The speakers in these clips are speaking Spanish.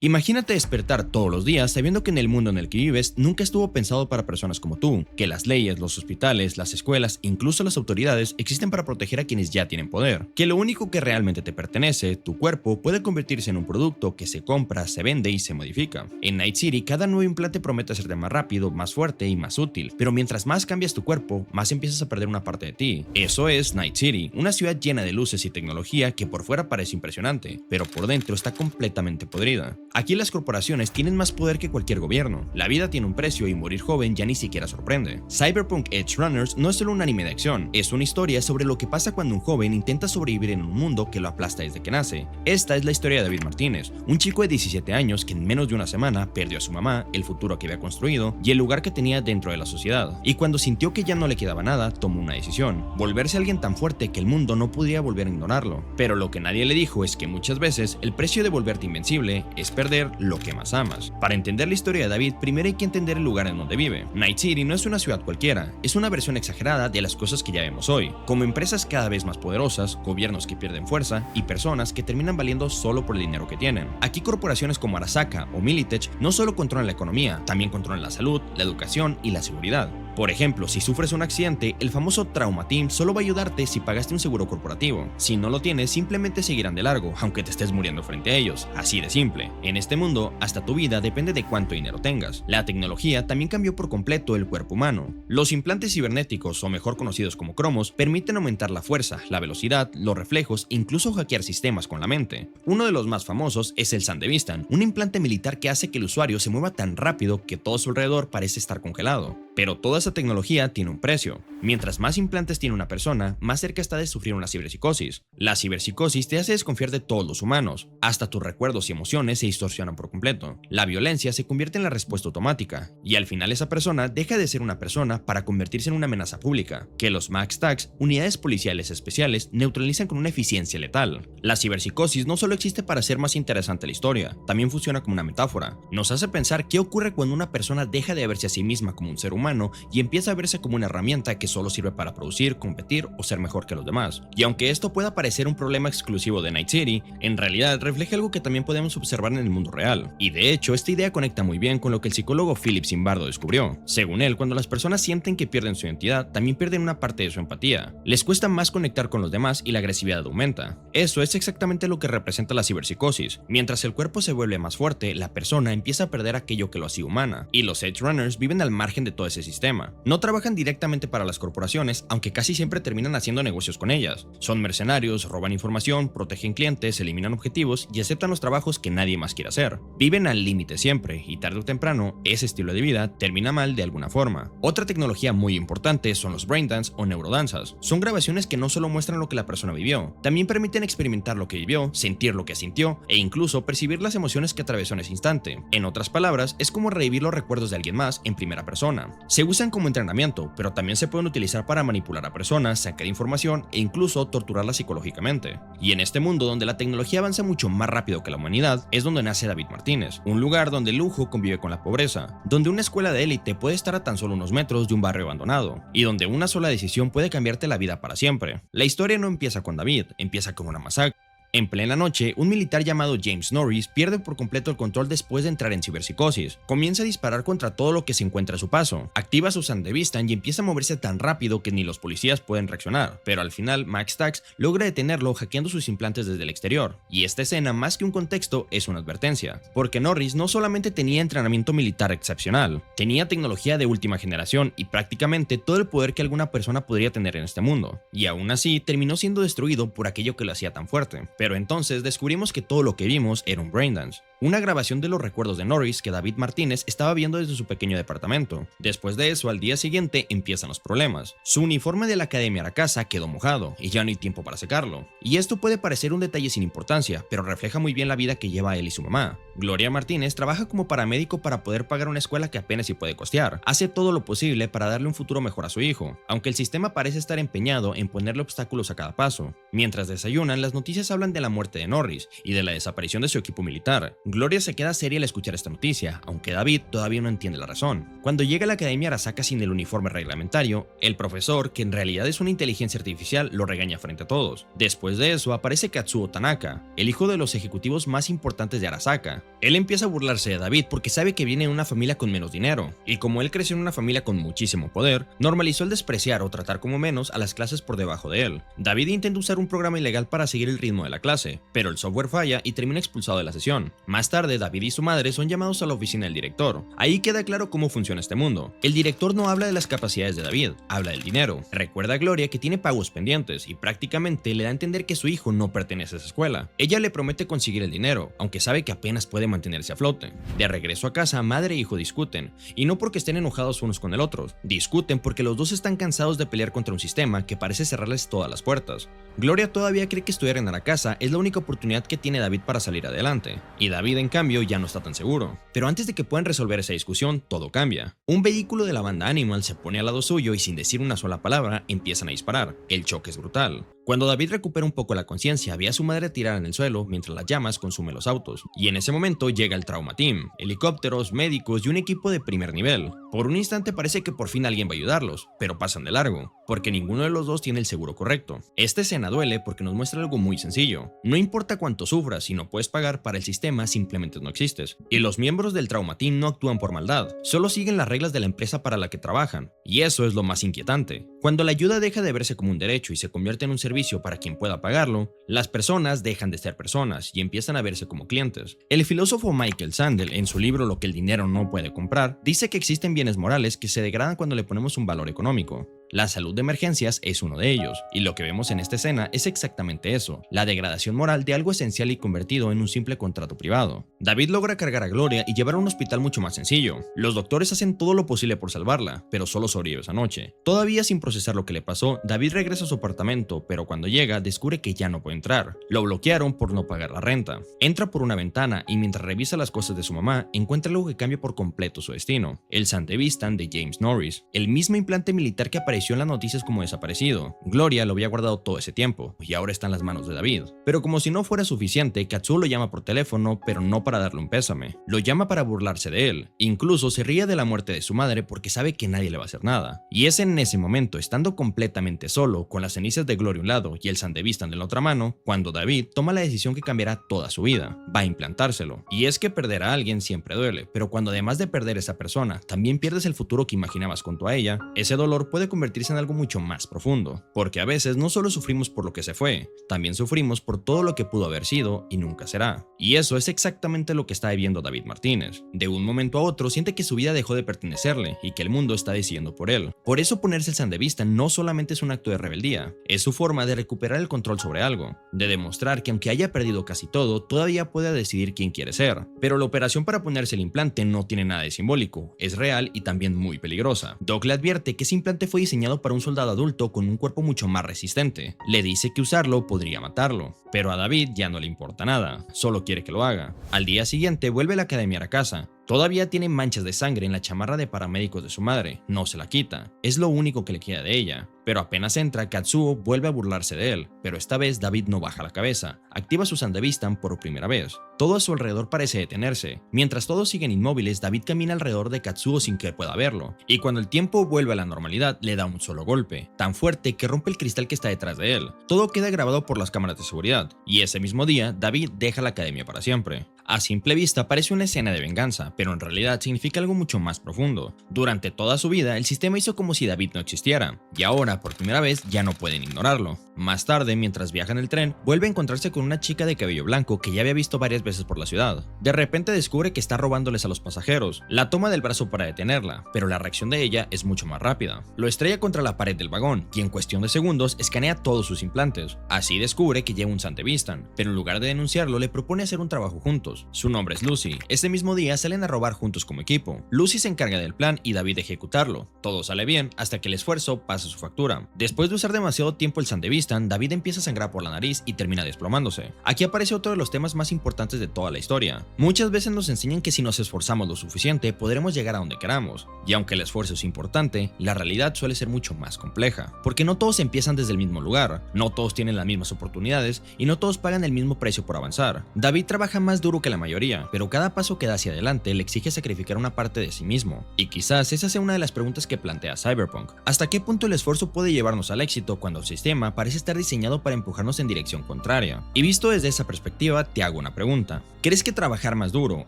Imagínate despertar todos los días sabiendo que en el mundo en el que vives nunca estuvo pensado para personas como tú, que las leyes, los hospitales, las escuelas, incluso las autoridades existen para proteger a quienes ya tienen poder, que lo único que realmente te pertenece, tu cuerpo, puede convertirse en un producto que se compra, se vende y se modifica. En Night City, cada nuevo implante promete hacerte más rápido, más fuerte y más útil, pero mientras más cambias tu cuerpo, más empiezas a perder una parte de ti. Eso es Night City, una ciudad llena de luces y tecnología que por fuera parece impresionante, pero por dentro está completamente podrida. Aquí las corporaciones tienen más poder que cualquier gobierno, la vida tiene un precio y morir joven ya ni siquiera sorprende. Cyberpunk Edge Runners no es solo un anime de acción, es una historia sobre lo que pasa cuando un joven intenta sobrevivir en un mundo que lo aplasta desde que nace. Esta es la historia de David Martínez, un chico de 17 años que en menos de una semana perdió a su mamá, el futuro que había construido y el lugar que tenía dentro de la sociedad, y cuando sintió que ya no le quedaba nada, tomó una decisión: volverse alguien tan fuerte que el mundo no podía volver a ignorarlo. Pero lo que nadie le dijo es que muchas veces el precio de volverte invencible es perder lo que más amas. Para entender la historia de David, primero hay que entender el lugar en donde vive. Night City no es una ciudad cualquiera, es una versión exagerada de las cosas que ya vemos hoy, como empresas cada vez más poderosas, gobiernos que pierden fuerza y personas que terminan valiendo solo por el dinero que tienen. Aquí corporaciones como Arasaka o Militech no solo controlan la economía, también controlan la salud, la educación y la seguridad. Por ejemplo, si sufres un accidente, el famoso Trauma Team solo va a ayudarte si pagaste un seguro corporativo. Si no lo tienes, simplemente seguirán de largo, aunque te estés muriendo frente a ellos. Así de simple. En este mundo, hasta tu vida depende de cuánto dinero tengas. La tecnología también cambió por completo el cuerpo humano. Los implantes cibernéticos, o mejor conocidos como cromos, permiten aumentar la fuerza, la velocidad, los reflejos e incluso hackear sistemas con la mente. Uno de los más famosos es el Sandevistan, un implante militar que hace que el usuario se mueva tan rápido que todo a su alrededor parece estar congelado. Pero toda esa tecnología tiene un precio. Mientras más implantes tiene una persona, más cerca está de sufrir una ciberpsicosis. La ciberpsicosis te hace desconfiar de todos los humanos, hasta tus recuerdos y emociones se distorsionan por completo. La violencia se convierte en la respuesta automática, y al final esa persona deja de ser una persona para convertirse en una amenaza pública, que los MaxTags, unidades policiales especiales, neutralizan con una eficiencia letal. La ciberpsicosis no solo existe para hacer más interesante la historia, también funciona como una metáfora. Nos hace pensar qué ocurre cuando una persona deja de verse a sí misma como un ser humano y empieza a verse como una herramienta que solo sirve para producir, competir o ser mejor que los demás. Y aunque esto pueda parecer un problema exclusivo de Night City, en realidad refleja algo que también podemos observar en el mundo real. Y de hecho, esta idea conecta muy bien con lo que el psicólogo Philip Zimbardo descubrió. Según él, cuando las personas sienten que pierden su identidad, también pierden una parte de su empatía. Les cuesta más conectar con los demás y la agresividad aumenta. Eso es exactamente lo que representa la ciberpsicosis. Mientras el cuerpo se vuelve más fuerte, la persona empieza a perder aquello que lo hacía humana. Y los Edge Runners viven al margen de todo ese sistema. No trabajan directamente para las corporaciones, aunque casi siempre terminan haciendo negocios con ellas. Son mercenarios, roban información, protegen clientes, eliminan objetivos y aceptan los trabajos que nadie más quiere hacer. Viven al límite siempre, y tarde o temprano, ese estilo de vida termina mal de alguna forma. Otra tecnología muy importante son los braindance o neurodanzas. Son grabaciones que no solo muestran lo que la persona vivió, también permiten experimentar lo que vivió, sentir lo que sintió e incluso percibir las emociones que atravesó en ese instante. En otras palabras, es como revivir los recuerdos de alguien más en primera persona. Se usan como entrenamiento, pero también se pueden utilizar para manipular a personas, sacar información e incluso torturarlas psicológicamente. Y en este mundo donde la tecnología avanza mucho más rápido que la humanidad, es donde nace David Martínez, un lugar donde el lujo convive con la pobreza, donde una escuela de élite puede estar a tan solo unos metros de un barrio abandonado, y donde una sola decisión puede cambiarte la vida para siempre. La historia no empieza con David, empieza con una masacre. En plena noche, un militar llamado James Norris pierde por completo el control después de entrar en ciberpsicosis. Comienza a disparar contra todo lo que se encuentra a su paso, activa su Sandevistan y empieza a moverse tan rápido que ni los policías pueden reaccionar, pero al final Max Tax logra detenerlo hackeando sus implantes desde el exterior. Y esta escena, más que un contexto, es una advertencia, porque Norris no solamente tenía entrenamiento militar excepcional, tenía tecnología de última generación y prácticamente todo el poder que alguna persona podría tener en este mundo, y aún así terminó siendo destruido por aquello que lo hacía tan fuerte. Pero entonces descubrimos que todo lo que vimos era un braindance, una grabación de los recuerdos de Norris que David Martínez estaba viendo desde su pequeño departamento. Después de eso, al día siguiente empiezan los problemas. Su uniforme de la Academia Arasaka quedó mojado y ya no hay tiempo para secarlo. Y esto puede parecer un detalle sin importancia, pero refleja muy bien la vida que lleva él y su mamá. Gloria Martínez trabaja como paramédico para poder pagar una escuela que apenas si puede costear. Hace todo lo posible para darle un futuro mejor a su hijo, aunque el sistema parece estar empeñado en ponerle obstáculos a cada paso. Mientras desayunan, las noticias hablan de la muerte de Norris y de la desaparición de su equipo militar. Gloria se queda seria al escuchar esta noticia, aunque David todavía no entiende la razón. Cuando llega a la Academia Arasaka sin el uniforme reglamentario, el profesor, que en realidad es una inteligencia artificial, lo regaña frente a todos. Después de eso aparece Katsuo Tanaka, el hijo de los ejecutivos más importantes de Arasaka. Él empieza a burlarse de David porque sabe que viene de una familia con menos dinero, y como él creció en una familia con muchísimo poder, normalizó el despreciar o tratar como menos a las clases por debajo de él. David intenta usar un programa ilegal para seguir el ritmo de la clase, pero el software falla y termina expulsado de la sesión. Más tarde, David y su madre son llamados a la oficina del director. Ahí queda claro cómo funciona este mundo. El director no habla de las capacidades de David, habla del dinero. Recuerda a Gloria que tiene pagos pendientes y prácticamente le da a entender que su hijo no pertenece a esa escuela. Ella le promete conseguir el dinero, aunque sabe que apenas puede mantenerse a flote. De regreso a casa, madre e hijo discuten, y no porque estén enojados unos con el otro, discuten porque los dos están cansados de pelear contra un sistema que parece cerrarles todas las puertas. Gloria todavía cree que estudiar en Arasaka es la única oportunidad que tiene David para salir adelante, y David en cambio ya no está tan seguro. Pero antes de que puedan resolver esa discusión, todo cambia. Un vehículo de la banda Animal se pone al lado suyo y sin decir una sola palabra empiezan a disparar. El choque es brutal. Cuando David recupera un poco la conciencia, ve a su madre tirada en el suelo mientras las llamas consumen los autos. Y en ese momento llega el Trauma Team, helicópteros, médicos y un equipo de primer nivel. Por un instante parece que por fin alguien va a ayudarlos, pero pasan de largo, porque ninguno de los dos tiene el seguro correcto. Esta escena duele porque nos muestra algo muy sencillo. No importa cuánto sufras, si no puedes pagar, para el sistema simplemente no existes. Y los miembros del Trauma Team no actúan por maldad, solo siguen las reglas de la empresa para la que trabajan. Y eso es lo más inquietante. Cuando la ayuda deja de verse como un derecho y se convierte en un servicio para quien pueda pagarlo, las personas dejan de ser personas y empiezan a verse como clientes. El filósofo Michael Sandel, en su libro Lo que el dinero no puede comprar, dice que existen bienes morales que se degradan cuando le ponemos un valor económico. La salud de emergencias es uno de ellos, y lo que vemos en esta escena es exactamente eso, la degradación moral de algo esencial y convertido en un simple contrato privado. David logra cargar a Gloria y llevar a un hospital mucho más sencillo. Los doctores hacen todo lo posible por salvarla, pero solo sobrevive esa noche. Todavía sin procesar lo que le pasó, David regresa a su apartamento, pero cuando llega descubre que ya no puede entrar. Lo bloquearon por no pagar la renta. Entra por una ventana y mientras revisa las cosas de su mamá, encuentra algo que cambia por completo su destino: el Sandevistan de James Norris, el mismo implante militar que apareció en las noticias como desaparecido. Gloria lo había guardado todo ese tiempo, y ahora está en las manos de David. Pero como si no fuera suficiente, Katsuo lo llama por teléfono, pero no para darle un pésame. Lo llama para burlarse de él. Incluso se ríe de la muerte de su madre porque sabe que nadie le va a hacer nada. Y es en ese momento, estando completamente solo, con las cenizas de Gloria a un lado y el Sandevistan de la otra mano, cuando David toma la decisión que cambiará toda su vida. Va a implantárselo. Y es que perder a alguien siempre duele, pero cuando además de perder a esa persona, también pierdes el futuro que imaginabas junto a ella, ese dolor puede convertirse en algo mucho más profundo, porque a veces no solo sufrimos por lo que se fue, también sufrimos por todo lo que pudo haber sido y nunca será. Y eso es exactamente lo que está viviendo David Martínez. De un momento a otro siente que su vida dejó de pertenecerle y que el mundo está decidiendo por él. Por eso ponerse el Sandevistan no solamente es un acto de rebeldía, es su forma de recuperar el control sobre algo, de demostrar que aunque haya perdido casi todo, todavía puede decidir quién quiere ser. Pero la operación para ponerse el implante no tiene nada de simbólico, es real y también muy peligrosa. Doc le advierte que ese implante fue diseñado para un soldado adulto con un cuerpo mucho más resistente. Le dice que usarlo podría matarlo, pero a David ya no le importa nada, solo quiere que lo haga. Al día siguiente vuelve a la academia a casa. Todavía tiene manchas de sangre en la chamarra de paramédicos de su madre, no se la quita, es lo único que le queda de ella. Pero apenas entra, Katsuo vuelve a burlarse de él, pero esta vez David no baja la cabeza, activa su Sandevistan por primera vez. Todo a su alrededor parece detenerse. Mientras todos siguen inmóviles, David camina alrededor de Katsuo sin que pueda verlo, y cuando el tiempo vuelve a la normalidad, le da un solo golpe, tan fuerte que rompe el cristal que está detrás de él. Todo queda grabado por las cámaras de seguridad, y ese mismo día, David deja la academia para siempre. A simple vista parece una escena de venganza, pero en realidad significa algo mucho más profundo. Durante toda su vida, el sistema hizo como si David no existiera, y ahora, por primera vez, ya no pueden ignorarlo. Más tarde, mientras viaja en el tren, vuelve a encontrarse con una chica de cabello blanco que ya había visto varias veces por la ciudad. De repente descubre que está robándoles a los pasajeros, la toma del brazo para detenerla, pero la reacción de ella es mucho más rápida. Lo estrella contra la pared del vagón, y en cuestión de segundos escanea todos sus implantes. Así descubre que lleva un Sandevistan, pero en lugar de denunciarlo, le propone hacer un trabajo juntos. Su nombre es Lucy. Ese mismo día salen a robar juntos como equipo. Lucy se encarga del plan y David de ejecutarlo. Todo sale bien hasta que el esfuerzo pasa su factura. Después de usar demasiado tiempo el Sandevistan, David empieza a sangrar por la nariz y termina desplomándose. Aquí aparece otro de los temas más importantes de toda la historia. Muchas veces nos enseñan que si nos esforzamos lo suficiente podremos llegar a donde queramos. Y aunque el esfuerzo es importante, la realidad suele ser mucho más compleja. Porque no todos empiezan desde el mismo lugar, no todos tienen las mismas oportunidades y no todos pagan el mismo precio por avanzar. David trabaja más duro que que la mayoría, pero cada paso que da hacia adelante le exige sacrificar una parte de sí mismo. Y quizás esa sea una de las preguntas que plantea Cyberpunk. ¿Hasta qué punto el esfuerzo puede llevarnos al éxito cuando el sistema parece estar diseñado para empujarnos en dirección contraria? Y visto desde esa perspectiva, te hago una pregunta. ¿Crees que trabajar más duro,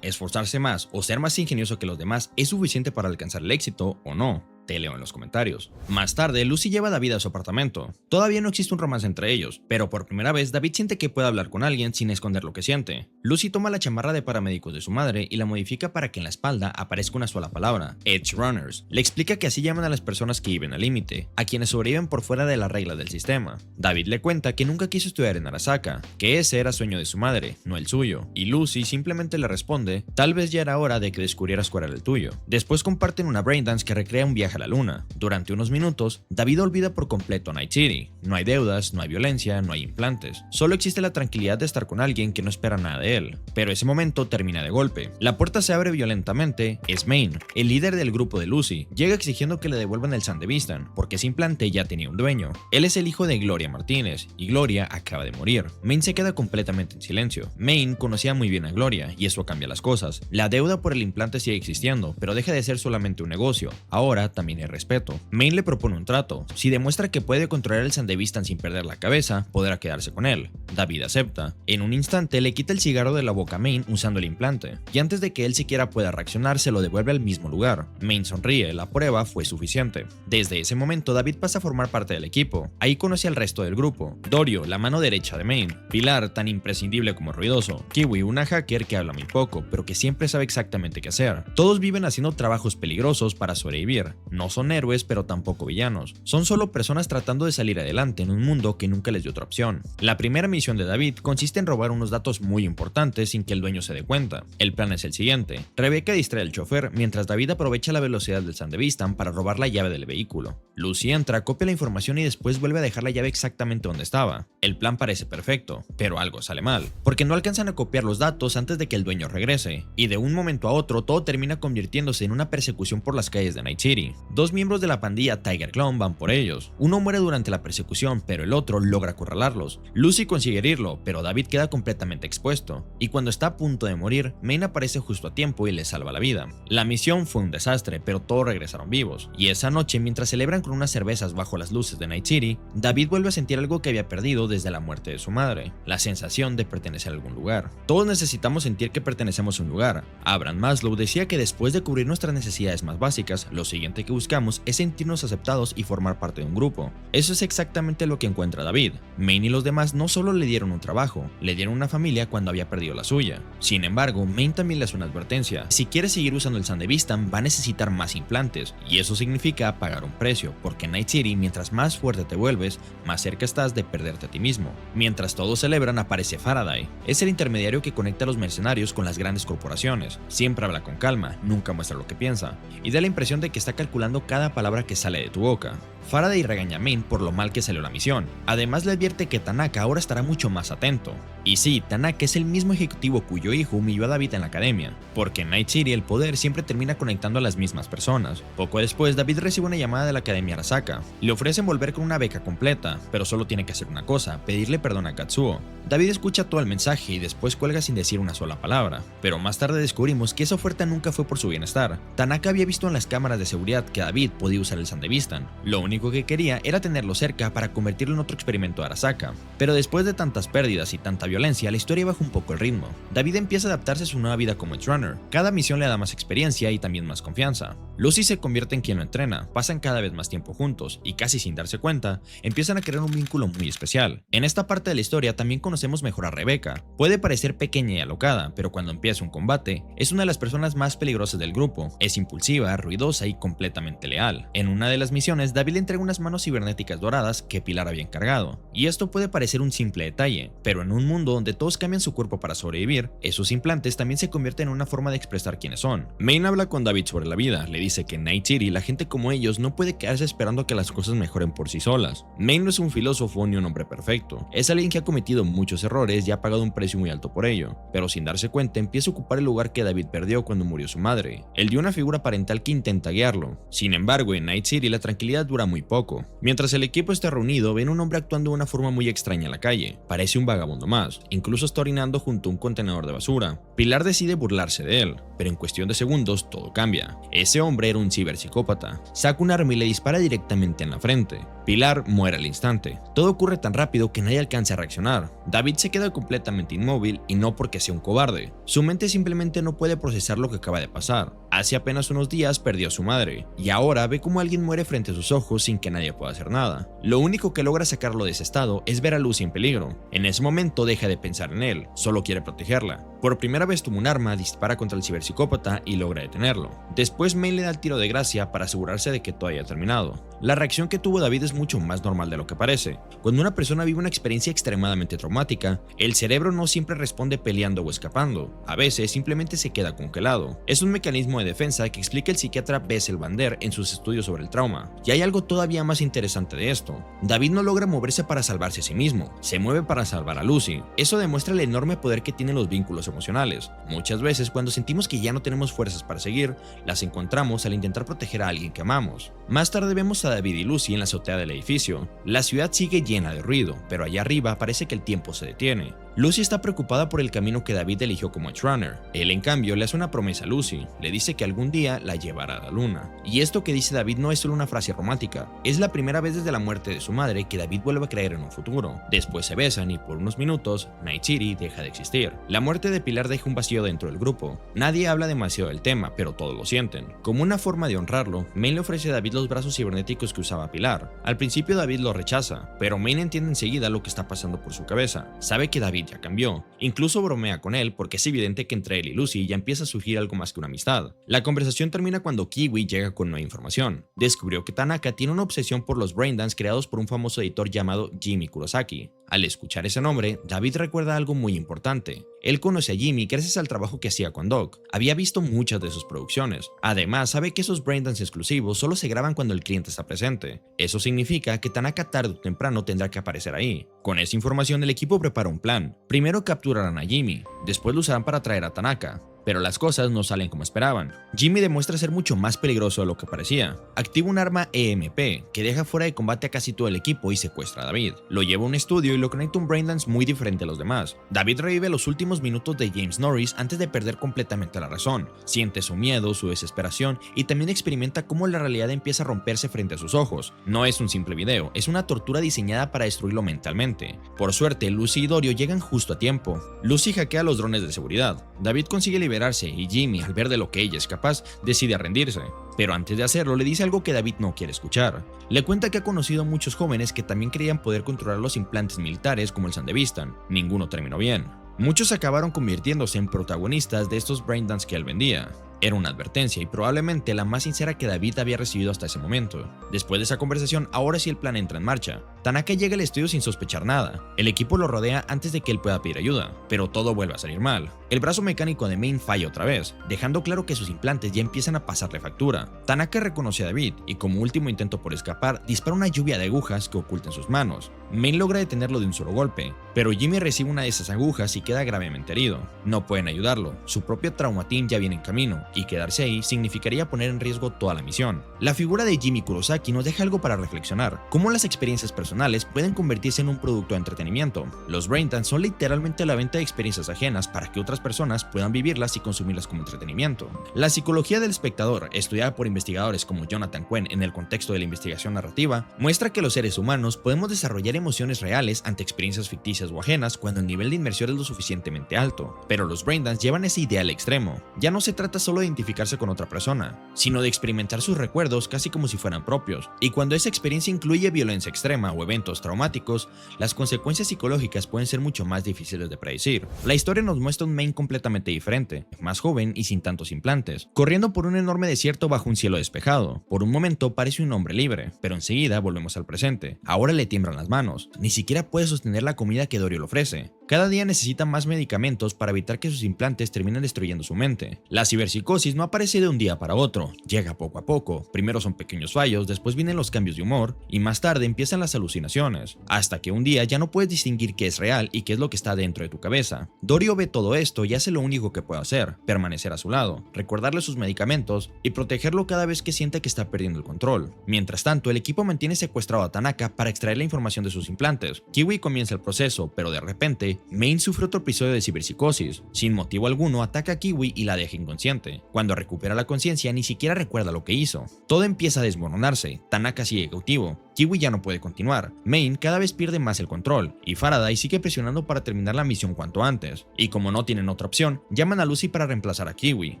esforzarse más o ser más ingenioso que los demás es suficiente para alcanzar el éxito o no? Te leo en los comentarios. Más tarde, Lucy lleva a David a su apartamento. Todavía no existe un romance entre ellos, pero por primera vez David siente que puede hablar con alguien sin esconder lo que siente. Lucy toma la chamarra de paramédicos de su madre y la modifica para que en la espalda aparezca una sola palabra, Edge Runners. Le explica que así llaman a las personas que viven al límite, a quienes sobreviven por fuera de la regla del sistema. David le cuenta que nunca quiso estudiar en Arasaka, que ese era sueño de su madre, no el suyo, y Lucy simplemente le responde, tal vez ya era hora de que descubrieras cuál era el tuyo. Después comparten una braindance que recrea un viaje a la luna. Durante unos minutos, David olvida por completo Night City. No hay deudas, no hay violencia, no hay implantes. Solo existe la tranquilidad de estar con alguien que no espera nada de él. Pero ese momento termina de golpe. La puerta se abre violentamente. Es Maine, el líder del grupo de Lucy. Llega exigiendo que le devuelvan el Sandevistan, porque ese implante ya tenía un dueño. Él es el hijo de Gloria Martínez, y Gloria acaba de morir. Maine se queda completamente en silencio. Maine conocía muy bien a Gloria, y eso cambia las cosas. La deuda por el implante sigue existiendo, pero deja de ser solamente un negocio. Ahora también hay respeto. Maine le propone un trato. Si demuestra que puede controlar el Sandevistan sin perder la cabeza, podrá quedarse con él. David acepta. En un instante le quita el cigarro de la boca a Maine usando el implante, y antes de que él siquiera pueda reaccionar se lo devuelve al mismo lugar. Maine sonríe, la prueba fue suficiente. Desde ese momento David pasa a formar parte del equipo. Ahí conoce al resto del grupo. Dorio, la mano derecha de Maine. Pilar, tan imprescindible como ruidoso. Kiwi, una hacker que habla muy poco, pero que siempre sabe exactamente qué hacer. Todos viven haciendo trabajos peligrosos para sobrevivir. No son héroes, pero tampoco villanos. Son solo personas tratando de salir adelante en un mundo que nunca les dio otra opción. La primera misión de David consiste en robar unos datos muy importantes sin que el dueño se dé cuenta. El plan es el siguiente. Rebecca distrae al chofer mientras David aprovecha la velocidad del Sandevistan para robar la llave del vehículo. Lucy entra, copia la información y después vuelve a dejar la llave exactamente donde estaba. El plan parece perfecto, pero algo sale mal, porque no alcanzan a copiar los datos antes de que el dueño regrese, y de un momento a otro todo termina convirtiéndose en una persecución por las calles de Night City. Dos miembros de la pandilla Tiger Clown van por ellos. Uno muere durante la persecución, pero el otro logra acorralarlos. Lucy consigue herirlo, pero David queda completamente expuesto, y cuando está a punto de morir, Maine aparece justo a tiempo y le salva la vida. La misión fue un desastre, pero todos regresaron vivos, y esa noche, mientras celebran con unas cervezas bajo las luces de Night City, David vuelve a sentir algo que había perdido desde la muerte de su madre, la sensación de pertenecer a algún lugar. Todos necesitamos sentir que pertenecemos a un lugar. Abraham Maslow decía que después de cubrir nuestras necesidades más básicas, lo siguiente que buscamos es sentirnos aceptados y formar parte de un grupo. Eso es exactamente lo que encuentra David. Maine y los demás no solo le dieron un trabajo, le dieron una familia cuando había perdido la suya. Sin embargo, Maine también le hace una advertencia. Si quiere seguir usando el Sandevistan, va a necesitar más implantes, y eso significa pagar un precio, porque en Night City, mientras más fuerte te vuelves, más cerca estás de perderte a ti mismo. Mientras todos celebran, aparece Faraday. Es el intermediario que conecta a los mercenarios con las grandes corporaciones. Siempre habla con calma, nunca muestra lo que piensa, y da la impresión de que está calculando cada palabra que sale de tu boca. Faraday regaña a Maine por lo mal que salió la misión. Además le advierte que Tanaka ahora estará mucho más atento. Y sí, Tanaka es el mismo ejecutivo cuyo hijo humilló a David en la academia, porque en Night City el poder siempre termina conectando a las mismas personas. Poco después, David recibe una llamada de la Academia Arasaka. Le ofrecen volver con una beca completa, pero solo tiene que hacer una cosa, pedirle perdón a Katsuo. David escucha todo el mensaje y después cuelga sin decir una sola palabra, pero más tarde descubrimos que esa oferta nunca fue por su bienestar. Tanaka había visto en las cámaras de seguridad que David podía usar el Sandevistan. Lo único que quería era tenerlo cerca para convertirlo en otro experimento de Arasaka. Pero después de tantas pérdidas y tanta violencia, la historia baja un poco el ritmo. David empieza a adaptarse a su nueva vida como Edge Runner. Cada misión le da más experiencia y también más confianza. Lucy se convierte en quien lo entrena, pasan cada vez más tiempo juntos y casi sin darse cuenta, empiezan a crear un vínculo muy especial. En esta parte de la historia también conocemos mejor a Rebecca. Puede parecer pequeña y alocada, pero cuando empieza un combate, es una de las personas más peligrosas del grupo. Es impulsiva, ruidosa y completamente leal. En una de las misiones, David le entrega unas manos cibernéticas doradas que Pilar había encargado. Y esto puede parecer un simple detalle, pero en un mundo donde todos cambian su cuerpo para sobrevivir, esos implantes también se convierten en una forma de expresar quiénes son. Maine habla con David sobre la vida, le dice que en Night City la gente como ellos no puede quedarse esperando que las cosas mejoren por sí solas. Maine no es un filósofo ni un hombre perfecto, es alguien que ha cometido muchos errores y ha pagado un precio muy alto por ello, pero sin darse cuenta empieza a ocupar el lugar que David perdió cuando murió su madre. Él dio una figura parental que intenta guiarlo. Sin embargo, en Night City la tranquilidad dura muy poco. Mientras el equipo está reunido, ven a un hombre actuando de una forma muy extraña en la calle. Parece un vagabundo más, incluso está orinando junto a un contenedor de basura. Pilar decide burlarse de él, pero en cuestión de segundos todo cambia. Ese hombre era un ciberpsicópata. Saca un arma y le dispara directamente en la frente. Pilar muere al instante. Todo ocurre tan rápido que nadie alcanza a reaccionar. David se queda completamente inmóvil y no porque sea un cobarde. Su mente simplemente no puede procesar lo que acaba de pasar. Hace apenas unos días perdió a su madre y ahora ve cómo alguien muere frente a sus ojos sin que nadie pueda hacer nada. Lo único que logra sacarlo de ese estado es ver a Lucy en peligro. En ese momento deja de pensar en él, solo quiere protegerla. Por primera vez toma un arma, dispara contra el ciberpsicópata y logra detenerlo. Después May le da el tiro de gracia para asegurarse de que todo haya terminado. La reacción que tuvo David es mucho más normal de lo que parece. Cuando una persona vive una experiencia extremadamente traumática, el cerebro no siempre responde peleando o escapando, a veces simplemente se queda congelado. Es un mecanismo de defensa que explica el psiquiatra Bessel van der en sus estudios sobre el trauma. Y hay algo todavía más interesante de esto. David no logra moverse para salvarse a sí mismo, se mueve para salvar a Lucy. Eso demuestra el enorme poder que tienen los vínculos emocionales. Muchas veces cuando sentimos que ya no tenemos fuerzas para seguir, las encontramos al intentar proteger a alguien que amamos. Más tarde vemos a David y Lucy en la azotea del edificio. La ciudad sigue llena de ruido, pero allá arriba parece que el tiempo se detiene. Lucy está preocupada por el camino que David eligió como Edge Runner. Él, en cambio, le hace una promesa a Lucy. Le dice que algún día la llevará a la luna. Y esto que dice David no es solo una frase romántica. Es la primera vez desde la muerte de su madre que David vuelve a creer en un futuro. Después se besan y por unos minutos, Night City deja de existir. La muerte de Pilar deja un vacío dentro del grupo. Nadie habla demasiado del tema, pero todos lo sienten. Como una forma de honrarlo, May le ofrece a David los brazos cibernéticos que usaba Pilar. Al principio David lo rechaza, pero May entiende enseguida lo que está pasando por su cabeza. Sabe que David ya cambió. Incluso bromea con él porque es evidente que entre él y Lucy ya empieza a surgir algo más que una amistad. La conversación termina cuando Kiwi llega con nueva información. Descubrió que Tanaka tiene una obsesión por los braindance creados por un famoso editor llamado Jimmy Kurosaki. Al escuchar ese nombre, David recuerda algo muy importante. Él conoce a Jimmy gracias al trabajo que hacía con Doc. Había visto muchas de sus producciones. Además, sabe que esos braindance exclusivos solo se graban cuando el cliente está presente. Eso significa que Tanaka tarde o temprano tendrá que aparecer ahí. Con esa información, el equipo prepara un plan. Primero capturarán a Jimmy, después lo usarán para traer a Tanaka. Pero las cosas no salen como esperaban. Jimmy demuestra ser mucho más peligroso de lo que parecía. Activa un arma EMP que deja fuera de combate a casi todo el equipo y secuestra a David. Lo lleva a un estudio y lo conecta a un braindance muy diferente a los demás. David revive los últimos minutos de James Norris antes de perder completamente la razón. Siente su miedo, su desesperación y también experimenta cómo la realidad empieza a romperse frente a sus ojos. No es un simple video, es una tortura diseñada para destruirlo mentalmente. Por suerte, Lucy y Dorio llegan justo a tiempo. Lucy hackea los drones de seguridad. David consigue liberarse y Jimmy, al ver de lo que ella es capaz, decide rendirse. Pero antes de hacerlo le dice algo que David no quiere escuchar. Le cuenta que ha conocido a muchos jóvenes que también creían poder controlar los implantes militares como el Sandevistan. Ninguno terminó bien. Muchos acabaron convirtiéndose en protagonistas de estos braindance que él vendía. Era una advertencia y probablemente la más sincera que David había recibido hasta ese momento. Después de esa conversación, ahora sí el plan entra en marcha. Tanaka llega al estudio sin sospechar nada. El equipo lo rodea antes de que él pueda pedir ayuda, pero todo vuelve a salir mal. El brazo mecánico de Main falla otra vez, dejando claro que sus implantes ya empiezan a pasarle factura. Tanaka reconoce a David y como último intento por escapar, dispara una lluvia de agujas que oculta en sus manos. Main logra detenerlo de un solo golpe, pero Jimmy recibe una de esas agujas y queda gravemente herido. No pueden ayudarlo, su propio Trauma Team ya viene en camino, y quedarse ahí significaría poner en riesgo toda la misión. La figura de Jimmy Kurosaki nos deja algo para reflexionar, cómo las experiencias personales pueden convertirse en un producto de entretenimiento. Los braindance son literalmente la venta de experiencias ajenas para que otras personas puedan vivirlas y consumirlas como entretenimiento. La psicología del espectador, estudiada por investigadores como Jonathan Cohen en el contexto de la investigación narrativa, muestra que los seres humanos podemos desarrollar emociones reales ante experiencias ficticias o ajenas cuando el nivel de inmersión es lo suficientemente alto. Pero los braindance llevan ese ideal extremo. Ya no se trata solo de identificarse con otra persona, sino de experimentar sus recuerdos casi como si fueran propios. Y cuando esa experiencia incluye violencia extrema o eventos traumáticos, las consecuencias psicológicas pueden ser mucho más difíciles de predecir. La historia nos muestra un Main completamente diferente, más joven y sin tantos implantes, corriendo por un enorme desierto bajo un cielo despejado. Por un momento parece un hombre libre, pero enseguida volvemos al presente. Ahora le tiemblan las manos. menos, ni siquiera puede sostener la comida que Dorio le ofrece. Cada día necesita más medicamentos para evitar que sus implantes terminen destruyendo su mente. La ciberpsicosis no aparece de un día para otro, llega poco a poco. Primero son pequeños fallos, después vienen los cambios de humor y más tarde empiezan las alucinaciones, hasta que un día ya no puedes distinguir qué es real y qué es lo que está dentro de tu cabeza. Dorio ve todo esto y hace lo único que puede hacer, permanecer a su lado, recordarle sus medicamentos y protegerlo cada vez que siente que está perdiendo el control. Mientras tanto, el equipo mantiene secuestrado a Tanaka para extraer la información de sus implantes. Kiwi comienza el proceso, pero de repente, Main sufre otro episodio de ciberpsicosis. Sin motivo alguno, ataca a Kiwi y la deja inconsciente. Cuando recupera la conciencia, ni siquiera recuerda lo que hizo. Todo empieza a desmoronarse. Tanaka sigue cautivo. Kiwi ya no puede continuar. Main cada vez pierde más el control, y Faraday sigue presionando para terminar la misión cuanto antes. Y como no tienen otra opción, llaman a Lucy para reemplazar a Kiwi.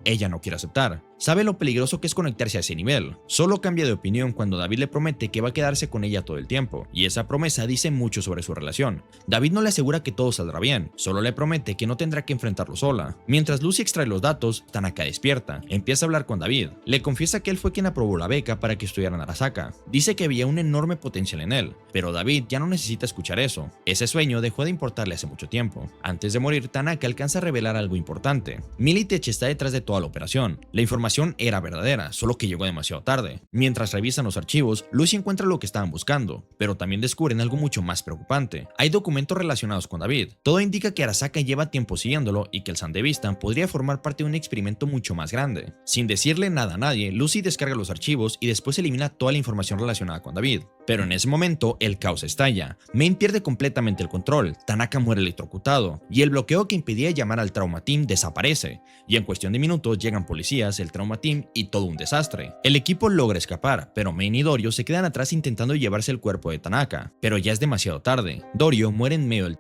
Ella no quiere aceptar. Sabe lo peligroso que es conectarse a ese nivel. Solo cambia de opinión cuando David le promete que va a quedarse con ella todo el tiempo, y esa promesa dice mucho sobre su relación. David no le asegura que todo saldrá bien, solo le promete que no tendrá que enfrentarlo sola. Mientras Lucy extrae los datos, Tanaka despierta, empieza a hablar con David, le confiesa que él fue quien aprobó la beca para que estudiara en Arasaka. Dice que había un enorme potencial en él, pero David ya no necesita escuchar eso. Ese sueño dejó de importarle hace mucho tiempo. Antes de morir, Tanaka alcanza a revelar algo importante. Militech está detrás de toda la operación. La información era verdadera, solo que llegó demasiado tarde. Mientras revisan los archivos, Lucy encuentra lo que estaban buscando, pero también descubren algo mucho más preocupante. Hay documentos relacionados con David. Todo indica que Arasaka lleva tiempo siguiéndolo y que el Sandevistan podría formar parte de un experimento mucho más grande. Sin decirle nada a nadie, Lucy descarga los archivos y después elimina toda la información relacionada con David. Pero en ese momento, el caos estalla. Main pierde completamente el control, Tanaka muere electrocutado, y el bloqueo que impedía llamar al Trauma Team desaparece. Y en cuestión de minutos llegan policías, el Trauma Team y todo un desastre. El equipo logra escapar, pero Main y Dorio se quedan atrás intentando llevarse el cuerpo de Tanaka. Pero ya es demasiado tarde. Dorio muere en medio del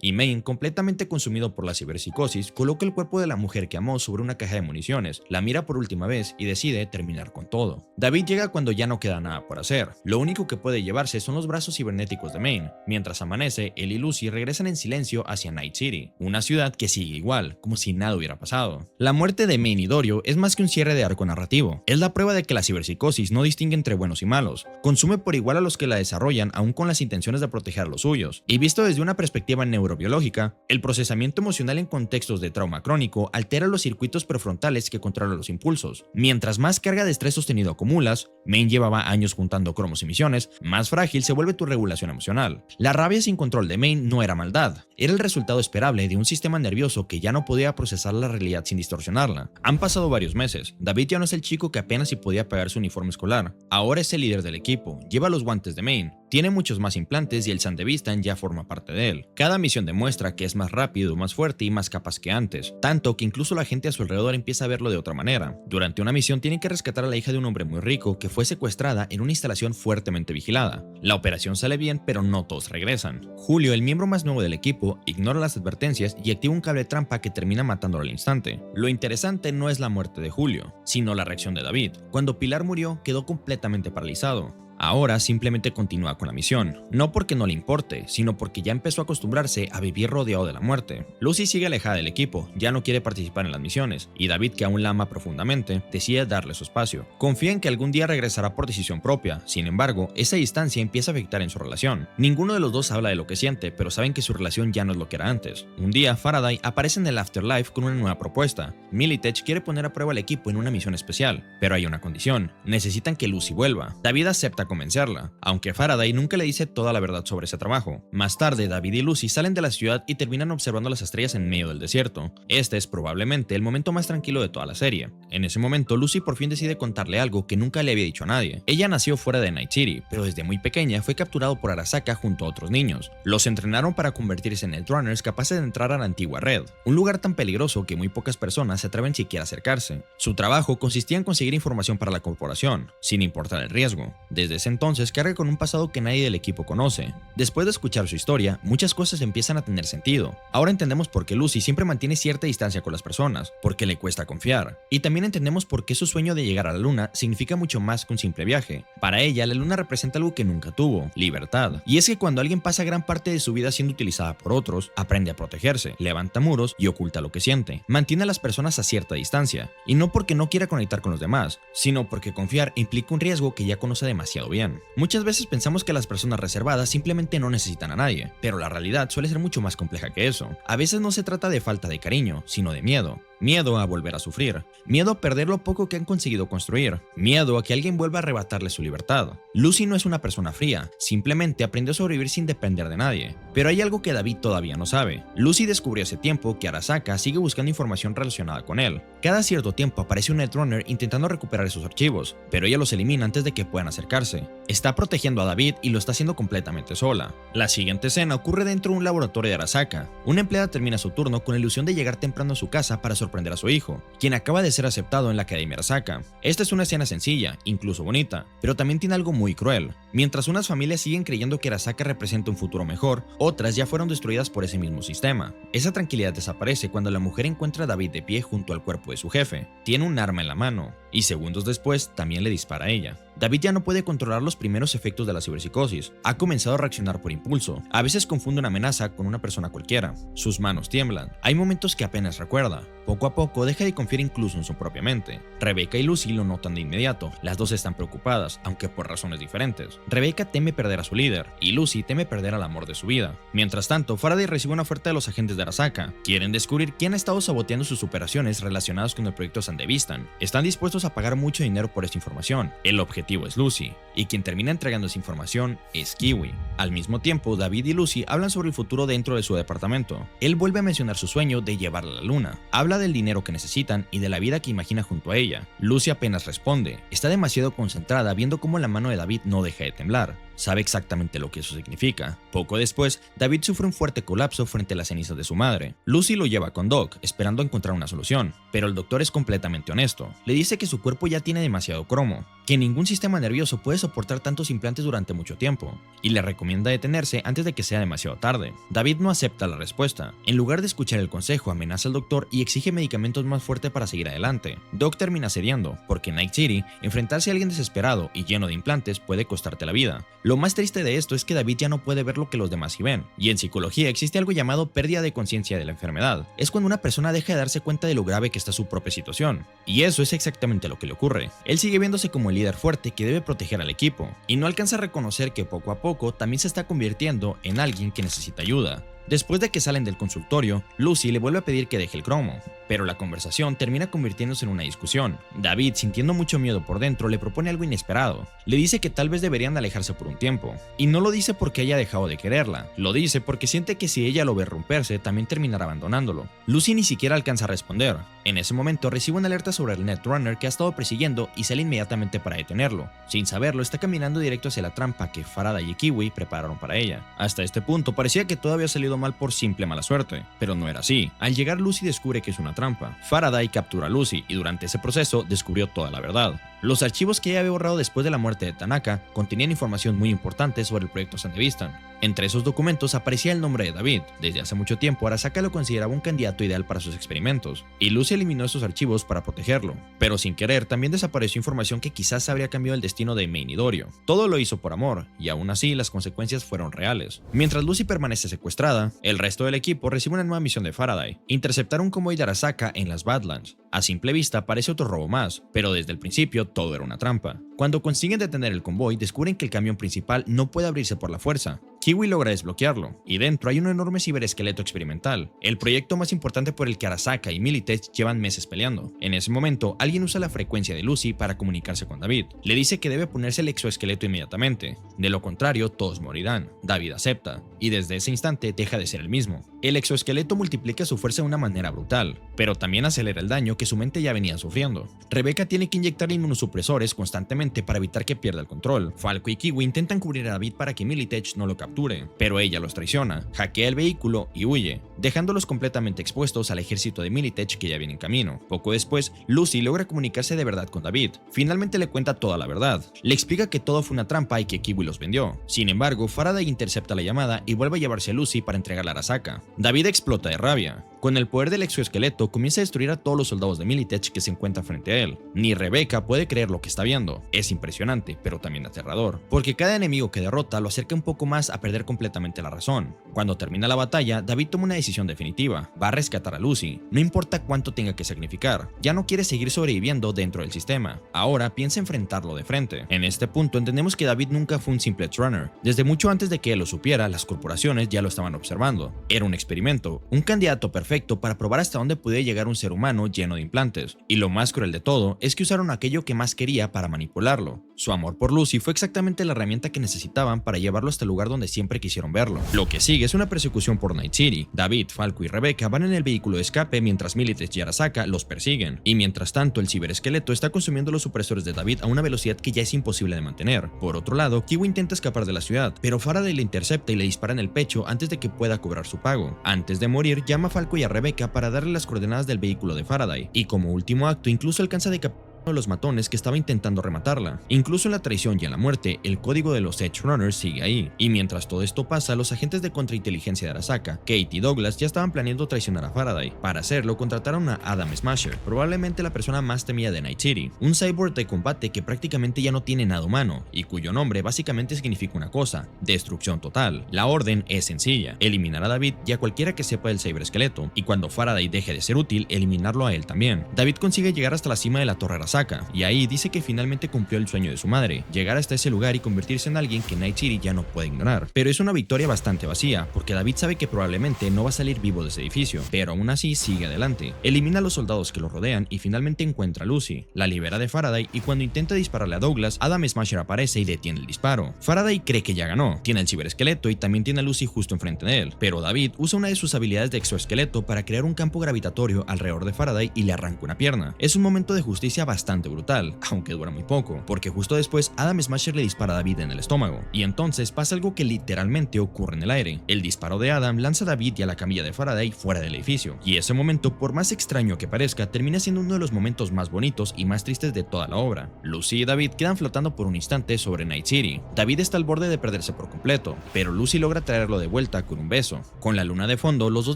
y Main, completamente consumido por la ciberpsicosis, coloca el cuerpo de la mujer que amó sobre una caja de municiones, la mira por última vez y decide terminar con todo. David llega cuando ya no queda nada por hacer. Lo único que puede llevarse son los brazos cibernéticos de Main. Mientras amanece, él y Lucy regresan en silencio hacia Night City, una ciudad que sigue igual, como si nada hubiera pasado. La muerte de Main y Dorio es más que un cierre de arco narrativo. Es la prueba de que la ciberpsicosis no distingue entre buenos y malos. Consume por igual a los que la desarrollan, aún con las intenciones de proteger a los suyos. Y visto desde una perspectiva neurobiológica, el procesamiento emocional en contextos de trauma crónico altera los circuitos prefrontales que controlan los impulsos. Mientras más carga de estrés sostenido acumulas, Main llevaba años juntando cromos y misiones, más frágil se vuelve tu regulación emocional. La rabia sin control de Main no era maldad, era el resultado esperable de un sistema nervioso que ya no podía procesar la realidad sin distorsionarla. Han pasado varios meses, David ya no es el chico que apenas si podía pagar su uniforme escolar, ahora es el líder del equipo, lleva los guantes de Main, tiene muchos más implantes y el Sandevistan ya forma parte de él. Cada misión demuestra que es más rápido, más fuerte y más capaz que antes, tanto que incluso la gente a su alrededor empieza a verlo de otra manera. Durante una misión tienen que rescatar a la hija de un hombre muy rico que fue secuestrada en una instalación fuertemente vigilada. La operación sale bien, pero no todos regresan. Julio, el miembro más nuevo del equipo, ignora las advertencias y activa un cable trampa que termina matándolo al instante. Lo interesante no es la muerte de Julio, sino la reacción de David. Cuando Pilar murió, quedó completamente paralizado. Ahora simplemente continúa con la misión, no porque no le importe, sino porque ya empezó a acostumbrarse a vivir rodeado de la muerte. Lucy sigue alejada del equipo, ya no quiere participar en las misiones, y David, que aún la ama profundamente, decide darle su espacio. Confía en que algún día regresará por decisión propia, sin embargo, esa distancia empieza a afectar en su relación. Ninguno de los dos habla de lo que siente, pero saben que su relación ya no es lo que era antes. Un día, Faraday aparece en el Afterlife con una nueva propuesta. Militech quiere poner a prueba al equipo en una misión especial, pero hay una condición, necesitan que Lucy vuelva. David acepta convencerla, aunque Faraday nunca le dice toda la verdad sobre ese trabajo. Más tarde, David y Lucy salen de la ciudad y terminan observando las estrellas en medio del desierto. Este es probablemente el momento más tranquilo de toda la serie. En ese momento, Lucy por fin decide contarle algo que nunca le había dicho a nadie. Ella nació fuera de Night City, pero desde muy pequeña fue capturado por Arasaka junto a otros niños. Los entrenaron para convertirse en Netrunners capaces de entrar a la antigua red, un lugar tan peligroso que muy pocas personas se atreven siquiera a acercarse. Su trabajo consistía en conseguir información para la corporación, sin importar el riesgo. Desde ese entonces carga con un pasado que nadie del equipo conoce. Después de escuchar su historia, muchas cosas empiezan a tener sentido. Ahora entendemos por qué Lucy siempre mantiene cierta distancia con las personas, porque le cuesta confiar. Y también entendemos por qué su sueño de llegar a la luna significa mucho más que un simple viaje. Para ella, la luna representa algo que nunca tuvo, libertad. Y es que cuando alguien pasa gran parte de su vida siendo utilizada por otros, aprende a protegerse, levanta muros y oculta lo que siente. Mantiene a las personas a cierta distancia, y no porque no quiera conectar con los demás, sino porque confiar implica un riesgo que ya conoce demasiado demasiado bien. Muchas veces pensamos que las personas reservadas simplemente no necesitan a nadie, pero la realidad suele ser mucho más compleja que eso. A veces no se trata de falta de cariño, sino de miedo. Miedo a volver a sufrir, miedo a perder lo poco que han conseguido construir, miedo a que alguien vuelva a arrebatarle su libertad. Lucy no es una persona fría, simplemente aprendió a sobrevivir sin depender de nadie. Pero hay algo que David todavía no sabe. Lucy descubrió hace tiempo que Arasaka sigue buscando información relacionada con él. Cada cierto tiempo aparece un Netrunner intentando recuperar esos archivos, pero ella los elimina antes de que puedan acercarse. Está protegiendo a David y lo está haciendo completamente sola. La siguiente escena ocurre dentro de un laboratorio de Arasaka. Una empleada termina su turno con la ilusión de llegar temprano a su casa para sorprender a su hijo, quien acaba de ser aceptado en la Academia Arasaka. Esta es una escena sencilla, incluso bonita, pero también tiene algo muy cruel. Mientras unas familias siguen creyendo que Arasaka representa un futuro mejor, otras ya fueron destruidas por ese mismo sistema. Esa tranquilidad desaparece cuando la mujer encuentra a David de pie junto al cuerpo de su jefe. Tiene un arma en la mano, y segundos después también le dispara a ella. David ya no puede controlar los primeros efectos de la ciberpsicosis. Ha comenzado a reaccionar por impulso. A veces confunde una amenaza con una persona cualquiera. Sus manos tiemblan. Hay momentos que apenas recuerda. Poco a poco deja de confiar incluso en su propia mente. Rebecca y Lucy lo notan de inmediato. Las dos están preocupadas, aunque por razones diferentes. Rebecca teme perder a su líder, y Lucy teme perder al amor de su vida. Mientras tanto, Faraday recibe una oferta de los agentes de Arasaka. Quieren descubrir quién ha estado saboteando sus operaciones relacionadas con el proyecto Sandevistan. Están dispuestos a pagar mucho dinero por esta información. El objetivo es Lucy, y quien termina entregando esa información es Kiwi. Al mismo tiempo, David y Lucy hablan sobre el futuro dentro de su departamento. Él vuelve a mencionar su sueño de llevarla a la luna. Habla del dinero que necesitan y de la vida que imagina junto a ella. Lucy apenas responde. Está demasiado concentrada viendo cómo la mano de David no deja de temblar. Sabe exactamente lo que eso significa. Poco después, David sufre un fuerte colapso frente a las cenizas de su madre. Lucy lo lleva con Doc, esperando encontrar una solución, pero el doctor es completamente honesto. Le dice que su cuerpo ya tiene demasiado cromo, que ningún sistema nervioso puede soportar tantos implantes durante mucho tiempo, y le recomienda detenerse antes de que sea demasiado tarde. David no acepta la respuesta. En lugar de escuchar el consejo, amenaza al doctor y exige medicamentos más fuertes para seguir adelante. Doc termina cediendo, porque en Night City, enfrentarse a alguien desesperado y lleno de implantes puede costarte la vida. Lo más triste de esto es que David ya no puede ver lo que los demás sí ven, y en psicología existe algo llamado pérdida de conciencia de la enfermedad. Es cuando una persona deja de darse cuenta de lo grave que está su propia situación, y eso es exactamente lo que le ocurre. Él sigue viéndose como el líder fuerte que debe proteger al equipo, y no alcanza a reconocer que poco a poco también se está convirtiendo en alguien que necesita ayuda. Después de que salen del consultorio, Lucy le vuelve a pedir que deje el cromo, pero la conversación termina convirtiéndose en una discusión. David, sintiendo mucho miedo por dentro, le propone algo inesperado. Le dice que tal vez deberían alejarse por un tiempo, y no lo dice porque haya dejado de quererla, lo dice porque siente que si ella lo ve romperse, también terminará abandonándolo. Lucy ni siquiera alcanza a responder. En ese momento recibe una alerta sobre el Netrunner que ha estado persiguiendo y sale inmediatamente para detenerlo. Sin saberlo, está caminando directo hacia la trampa que Faraday y Kiwi prepararon para ella. Hasta este punto parecía que todo había salido mal por simple mala suerte, pero no era así. Al llegar, Lucy descubre que es una trampa. Faraday captura a Lucy y durante ese proceso descubrió toda la verdad. Los archivos que ella había borrado después de la muerte de Tanaka contenían información muy importante sobre el proyecto Sandevistan. Entre esos documentos aparecía el nombre de David. Desde hace mucho tiempo, Arasaka lo consideraba un candidato ideal para sus experimentos, y Lucy eliminó esos archivos para protegerlo. Pero sin querer, también desapareció información que quizás habría cambiado el destino de Main y Dorio. Todo lo hizo por amor, y aún así las consecuencias fueron reales. Mientras Lucy permanece secuestrada, el resto del equipo recibe una nueva misión de Faraday: interceptar un convoy de Arasaka en las Badlands. A simple vista parece otro robo más, pero desde el principio todo era una trampa. Cuando consiguen detener el convoy, descubren que el camión principal no puede abrirse por la fuerza. Kiwi logra desbloquearlo, y dentro hay un enorme ciberesqueleto experimental, el proyecto más importante por el que Arasaka y Militech llevan meses peleando. En ese momento, alguien usa la frecuencia de Lucy para comunicarse con David. Le dice que debe ponerse el exoesqueleto inmediatamente, de lo contrario todos morirán. David acepta, y desde ese instante deja de ser el mismo. El exoesqueleto multiplica su fuerza de una manera brutal, pero también acelera el daño que su mente ya venía sufriendo. Rebecca tiene que inyectarle inmunosupresores constantemente para evitar que pierda el control. Falco y Kiwi intentan cubrir a David para que Militech no lo capture, pero ella los traiciona, hackea el vehículo y huye, dejándolos completamente expuestos al ejército de Militech que ya viene en camino. Poco después, Lucy logra comunicarse de verdad con David. Finalmente le cuenta toda la verdad. Le explica que todo fue una trampa y que Kiwi los vendió. Sin embargo, Faraday intercepta la llamada y vuelve a llevarse a Lucy para entregarla a Arasaka. David explota de rabia. Con el poder del exoesqueleto comienza a destruir a todos los soldados de Militech que se encuentran frente a él. Ni Rebecca puede creer lo que está viendo. Es impresionante, pero también aterrador, porque cada enemigo que derrota lo acerca un poco más a perder completamente la razón. Cuando termina la batalla, David toma una decisión definitiva. Va a rescatar a Lucy, no importa cuánto tenga que sacrificar. Ya no quiere seguir sobreviviendo dentro del sistema. Ahora piensa enfrentarlo de frente. En este punto entendemos que David nunca fue un simple Trunner. Desde mucho antes de que él lo supiera, las corporaciones ya lo estaban observando. Era un experimento, un candidato perfecto para probar hasta dónde podía llegar un ser humano lleno de implantes. Y lo más cruel de todo es que usaron aquello que más quería para manipularlo. Su amor por Lucy fue exactamente la herramienta que necesitaban para llevarlo hasta el lugar donde siempre quisieron verlo. Lo que sigue es una persecución por Night City. David, Falco y Rebecca van en el vehículo de escape mientras Militech y Arasaka los persiguen. Y mientras tanto, el ciberesqueleto está consumiendo los supresores de David a una velocidad que ya es imposible de mantener. Por otro lado, Kiwi intenta escapar de la ciudad, pero Faraday le intercepta y le dispara en el pecho antes de que pueda cobrar su pago. Antes de morir, llama a Falco y a Rebecca para darle las coordenadas del vehículo de Faraday, y como último acto incluso alcanza a decapitar de los matones que estaba intentando rematarla. Incluso en la traición y en la muerte, el código de los Edge Runners sigue ahí. Y mientras todo esto pasa, los agentes de contrainteligencia de Arasaka, Kate y Douglas ya estaban planeando traicionar a Faraday. Para hacerlo, contrataron a Adam Smasher, probablemente la persona más temida de Night City, un cyborg de combate que prácticamente ya no tiene nada humano, y cuyo nombre básicamente significa una cosa: destrucción total. La orden es sencilla: eliminar a David y a cualquiera que sepa del ciberesqueleto, y cuando Faraday deje de ser útil, eliminarlo a él también. David consigue llegar hasta la cima de la torre Arasaka, y ahí dice que finalmente cumplió el sueño de su madre, llegar hasta ese lugar y convertirse en alguien que Night City ya no puede ignorar. Pero es una victoria bastante vacía, porque David sabe que probablemente no va a salir vivo de ese edificio, pero aún así sigue adelante. Elimina a los soldados que lo rodean y finalmente encuentra a Lucy, la libera de Faraday, y cuando intenta dispararle a Douglas, Adam Smasher aparece y detiene el disparo. Faraday cree que ya ganó, tiene el ciberesqueleto y también tiene a Lucy justo enfrente de él, pero David usa una de sus habilidades de exoesqueleto para crear un campo gravitatorio alrededor de Faraday y le arranca una pierna. Es un momento de justicia bastante brutal, aunque dura muy poco, porque justo después Adam Smasher le dispara a David en el estómago, y entonces pasa algo que literalmente ocurre en el aire. El disparo de Adam lanza a David y a la camilla de Faraday fuera del edificio, y ese momento, por más extraño que parezca, termina siendo uno de los momentos más bonitos y más tristes de toda la obra. Lucy y David quedan flotando por un instante sobre Night City. David está al borde de perderse por completo, pero Lucy logra traerlo de vuelta con un beso. Con la luna de fondo, los dos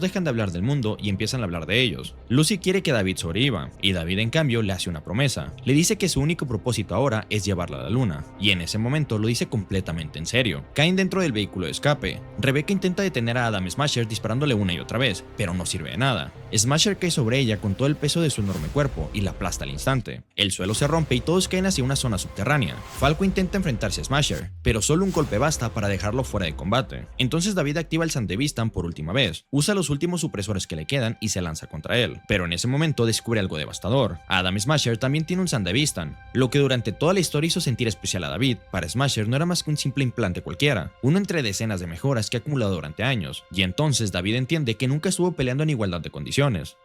dejan de hablar del mundo y empiezan a hablar de ellos. Lucy quiere que David sobreviva, y David en cambio le hace una promesa. Le dice que su único propósito ahora es llevarla a la luna, y en ese momento lo dice completamente en serio. Caen dentro del vehículo de escape. Rebecca intenta detener a Adam Smasher disparándole una y otra vez, pero no sirve de nada. Smasher cae sobre ella con todo el peso de su enorme cuerpo y la aplasta al instante. El suelo se rompe y todos caen hacia una zona subterránea. Falco intenta enfrentarse a Smasher, pero solo un golpe basta para dejarlo fuera de combate. Entonces David activa el Sandevistan por última vez, usa los últimos supresores que le quedan y se lanza contra él, pero en ese momento descubre algo devastador. Adam Smasher también tiene un Sandevistan, lo que durante toda la historia hizo sentir especial a David. Para Smasher no era más que un simple implante cualquiera, uno entre decenas de mejoras que ha acumulado durante años, y entonces David entiende que nunca estuvo peleando en igualdad de condiciones.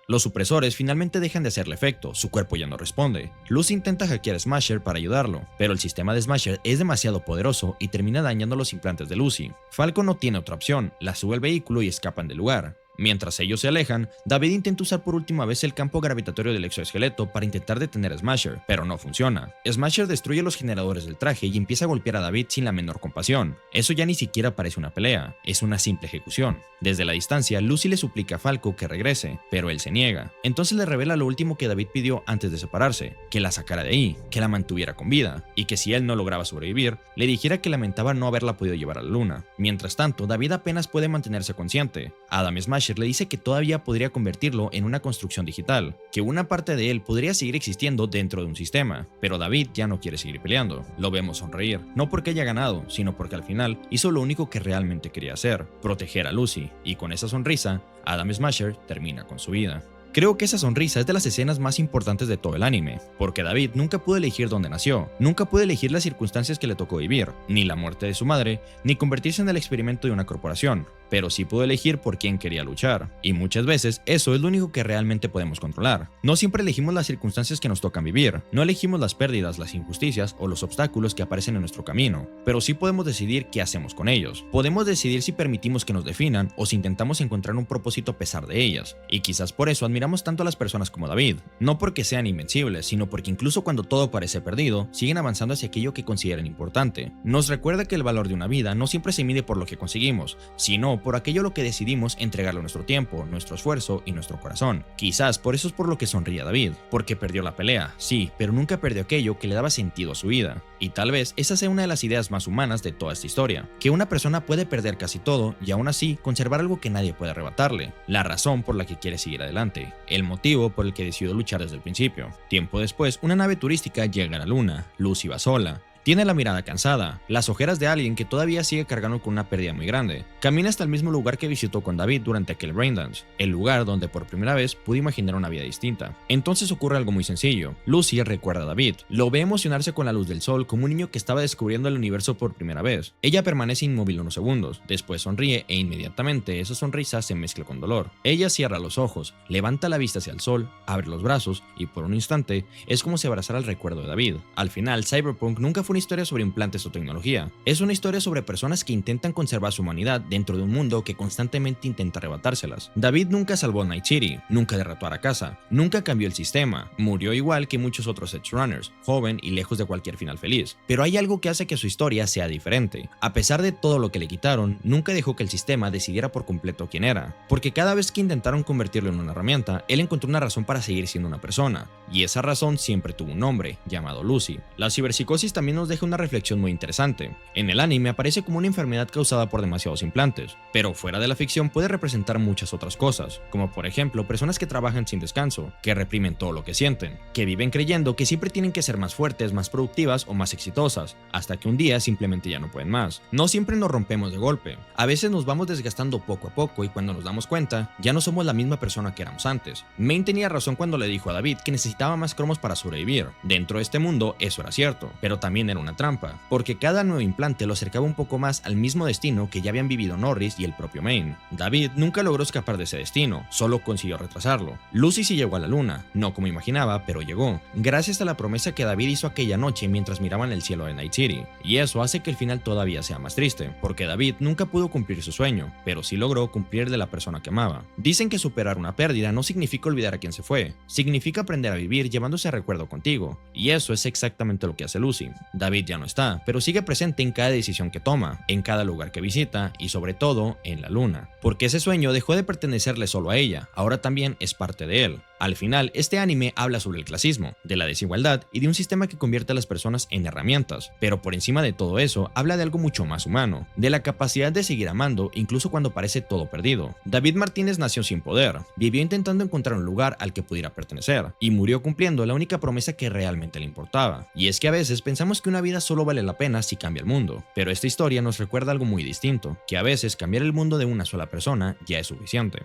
Los supresores finalmente dejan de hacerle efecto, su cuerpo ya no responde. Lucy intenta hackear a Smasher para ayudarlo, pero el sistema de Smasher es demasiado poderoso y termina dañando los implantes de Lucy. Falco no tiene otra opción, la sube al vehículo y escapan del lugar. Mientras ellos se alejan, David intenta usar por última vez el campo gravitatorio del exoesqueleto para intentar detener a Smasher, pero no funciona. Smasher destruye los generadores del traje y empieza a golpear a David sin la menor compasión. Eso ya ni siquiera parece una pelea, es una simple ejecución. Desde la distancia, Lucy le suplica a Falco que regrese, pero él se niega. Entonces le revela lo último que David pidió antes de separarse, que la sacara de ahí, que la mantuviera con vida, y que si él no lograba sobrevivir, le dijera que lamentaba no haberla podido llevar a la luna. Mientras tanto, David apenas puede mantenerse consciente. Adam Smasher le dice que todavía podría convertirlo en una construcción digital, que una parte de él podría seguir existiendo dentro de un sistema, pero David ya no quiere seguir peleando. Lo vemos sonreír, no porque haya ganado, sino porque al final hizo lo único que realmente quería hacer, proteger a Lucy, y con esa sonrisa, Adam Smasher termina con su vida. Creo que esa sonrisa es de las escenas más importantes de todo el anime, porque David nunca pudo elegir dónde nació, nunca pudo elegir las circunstancias que le tocó vivir, ni la muerte de su madre, ni convertirse en el experimento de una corporación, pero sí pudo elegir por quién quería luchar, y muchas veces eso es lo único que realmente podemos controlar. No siempre elegimos las circunstancias que nos tocan vivir, no elegimos las pérdidas, las injusticias o los obstáculos que aparecen en nuestro camino, pero sí podemos decidir qué hacemos con ellos. Podemos decidir si permitimos que nos definan o si intentamos encontrar un propósito a pesar de ellas, y quizás por eso admiramos tanto a las personas como David, no porque sean invencibles, sino porque incluso cuando todo parece perdido, siguen avanzando hacia aquello que consideran importante. Nos recuerda que el valor de una vida no siempre se mide por lo que conseguimos, sino por aquello a lo que decidimos entregarle nuestro tiempo, nuestro esfuerzo y nuestro corazón. Quizás por eso es por lo que sonríe David, porque perdió la pelea, sí, pero nunca perdió aquello que le daba sentido a su vida. Y tal vez esa sea una de las ideas más humanas de toda esta historia, que una persona puede perder casi todo y aún así conservar algo que nadie puede arrebatarle, la razón por la que quiere seguir adelante, el motivo por el que decidió luchar desde el principio. Tiempo después, una nave turística llega a la luna. Lucy va sola. Tiene la mirada cansada, las ojeras de alguien que todavía sigue cargando con una pérdida muy grande. Camina hasta el mismo lugar que visitó con David durante aquel Braindance, el lugar donde por primera vez pudo imaginar una vida distinta. Entonces ocurre algo muy sencillo. Lucy recuerda a David, lo ve emocionarse con la luz del sol como un niño que estaba descubriendo el universo por primera vez. Ella permanece inmóvil unos segundos, después sonríe e inmediatamente esa sonrisa se mezcla con dolor. Ella cierra los ojos, levanta la vista hacia el sol, abre los brazos y por un instante es como si abrazara el recuerdo de David. Al final, Cyberpunk nunca fue una historia sobre implantes o tecnología. Es una historia sobre personas que intentan conservar su humanidad dentro de un mundo que constantemente intenta arrebatárselas. David nunca salvó Night City, nunca derrotó a Arakaza, nunca cambió el sistema, murió igual que muchos otros Edge Runners, joven y lejos de cualquier final feliz. Pero hay algo que hace que su historia sea diferente. A pesar de todo lo que le quitaron, nunca dejó que el sistema decidiera por completo quién era, porque cada vez que intentaron convertirlo en una herramienta, él encontró una razón para seguir siendo una persona, y esa razón siempre tuvo un nombre, llamado Lucy. La ciberpsicosis también nos deja una reflexión muy interesante. En el anime aparece como una enfermedad causada por demasiados implantes, pero fuera de la ficción puede representar muchas otras cosas, como por ejemplo personas que trabajan sin descanso, que reprimen todo lo que sienten, que viven creyendo que siempre tienen que ser más fuertes, más productivas o más exitosas, hasta que un día simplemente ya no pueden más. No siempre nos rompemos de golpe, a veces nos vamos desgastando poco a poco y cuando nos damos cuenta, ya no somos la misma persona que éramos antes. Main tenía razón cuando le dijo a David que necesitaba más cromos para sobrevivir. Dentro de este mundo eso era cierto, pero también era una trampa, porque cada nuevo implante lo acercaba un poco más al mismo destino que ya habían vivido Norris y el propio Main. David nunca logró escapar de ese destino, solo consiguió retrasarlo. Lucy sí llegó a la luna, no como imaginaba, pero llegó, gracias a la promesa que David hizo aquella noche mientras miraban el cielo de Night City, y eso hace que el final todavía sea más triste, porque David nunca pudo cumplir su sueño, pero sí logró cumplir de la persona que amaba. Dicen que superar una pérdida no significa olvidar a quien se fue, significa aprender a vivir llevando ese recuerdo contigo, y eso es exactamente lo que hace Lucy. David ya no está, pero sigue presente en cada decisión que toma, en cada lugar que visita y sobre todo en la luna, porque ese sueño dejó de pertenecerle solo a ella, ahora también es parte de él. Al final, este anime habla sobre el clasismo, de la desigualdad y de un sistema que convierte a las personas en herramientas, pero por encima de todo eso, habla de algo mucho más humano, de la capacidad de seguir amando incluso cuando parece todo perdido. David Martínez nació sin poder, vivió intentando encontrar un lugar al que pudiera pertenecer, y murió cumpliendo la única promesa que realmente le importaba, y es que a veces pensamos que una vida solo vale la pena si cambia el mundo, pero esta historia nos recuerda algo muy distinto, que a veces cambiar el mundo de una sola persona ya es suficiente.